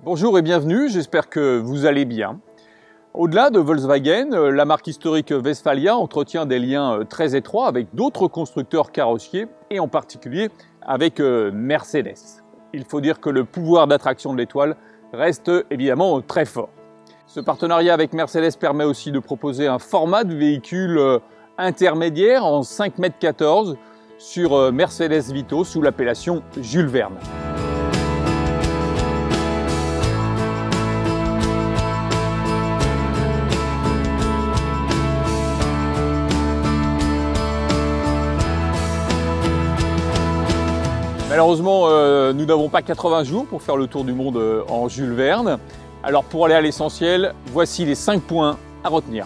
Bonjour et bienvenue, j'espère que vous allez bien. Au-delà de Volkswagen, la marque historique Westfalia entretient des liens très étroits avec d'autres constructeurs carrossiers et en particulier avec Mercedes. Il faut dire que le pouvoir d'attraction de l'étoile reste évidemment très fort. Ce partenariat avec Mercedes permet aussi de proposer un format de véhicule intermédiaire en 5,14 m sur Mercedes Vito sous l'appellation Jules Verne. Malheureusement, nous n'avons pas 80 jours pour faire le tour du monde en Jules Verne. Alors pour aller à l'essentiel, voici les 5 points à retenir.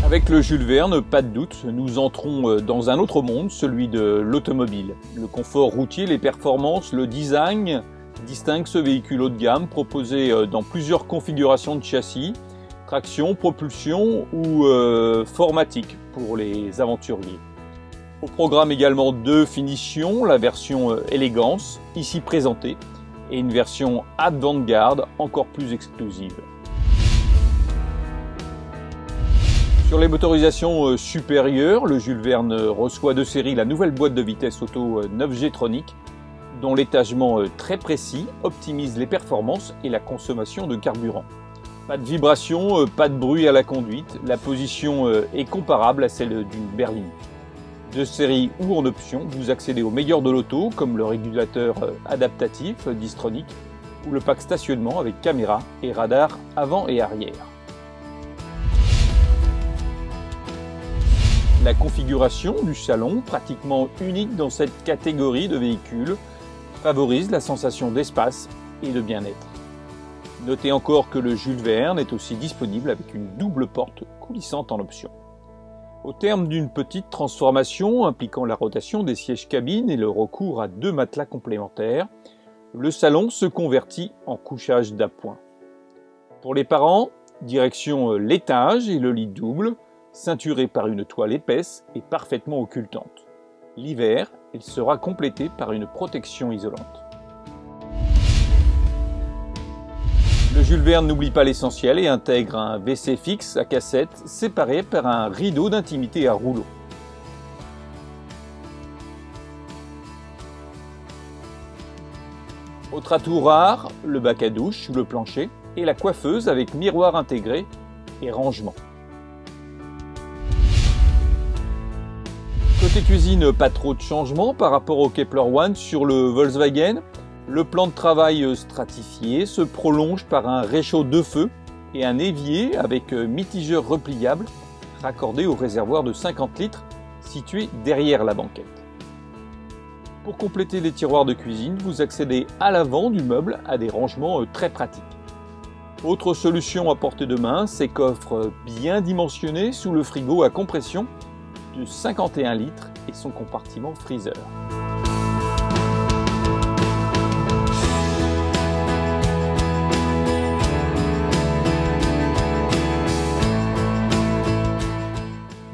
Avec le Jules Verne, pas de doute, nous entrons dans un autre monde, celui de l'automobile. Le confort routier, les performances, le design distinguent ce véhicule haut de gamme proposé dans plusieurs configurations de châssis, traction, propulsion ou formatique pour les aventuriers. Au programme également 2 finitions, la version élégance, ici présentée, et une version avant-garde encore plus exclusive. Sur les motorisations supérieures, le Jules Verne reçoit de série la nouvelle boîte de vitesse auto 9G Tronic, dont l'étagement très précis optimise les performances et la consommation de carburant. Pas de vibration, pas de bruit à la conduite, la position est comparable à celle d'une berline. De série ou en option, vous accédez au meilleur de l'auto, comme le régulateur adaptatif Distronic ou le pack stationnement avec caméra et radar avant et arrière. La configuration du salon, pratiquement unique dans cette catégorie de véhicules, favorise la sensation d'espace et de bien-être. Notez encore que le Jules Verne est aussi disponible avec une double porte coulissante en option. Au terme d'une petite transformation impliquant la rotation des sièges cabines et le recours à 2 matelas complémentaires, le salon se convertit en couchage d'appoint. Pour les parents, direction l'étage et le lit double, ceinturé par une toile épaisse et parfaitement occultante. L'hiver, il sera complété par une protection isolante. Le Jules Verne n'oublie pas l'essentiel et intègre un WC fixe à cassette séparé par un rideau d'intimité à rouleau. Autre atout rare, le bac à douche sous le plancher et la coiffeuse avec miroir intégré et rangement. Côté cuisine, pas trop de changements par rapport au Kepler One sur le Volkswagen. Le plan de travail stratifié se prolonge par un réchaud de feu et un évier avec mitigeur repliable raccordé au réservoir de 50 litres situé derrière la banquette. Pour compléter les tiroirs de cuisine, vous accédez à l'avant du meuble à des rangements très pratiques. Autre solution à portée de main, ces coffres bien dimensionnés sous le frigo à compression de 51 litres et son compartiment freezer.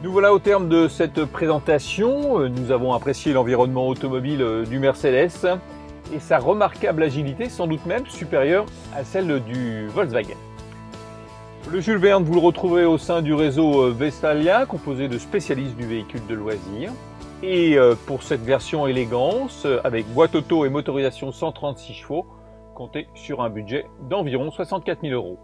Nous voilà au terme de cette présentation. Nous avons apprécié l'environnement automobile du Mercedes et sa remarquable agilité, sans doute même supérieure à celle du Volkswagen. Le Jules Verne, vous le retrouverez au sein du réseau Westfalia, composé de spécialistes du véhicule de loisirs. Et pour cette version élégance, avec boîte auto et motorisation 136 chevaux, comptez sur un budget d'environ 64 000 €.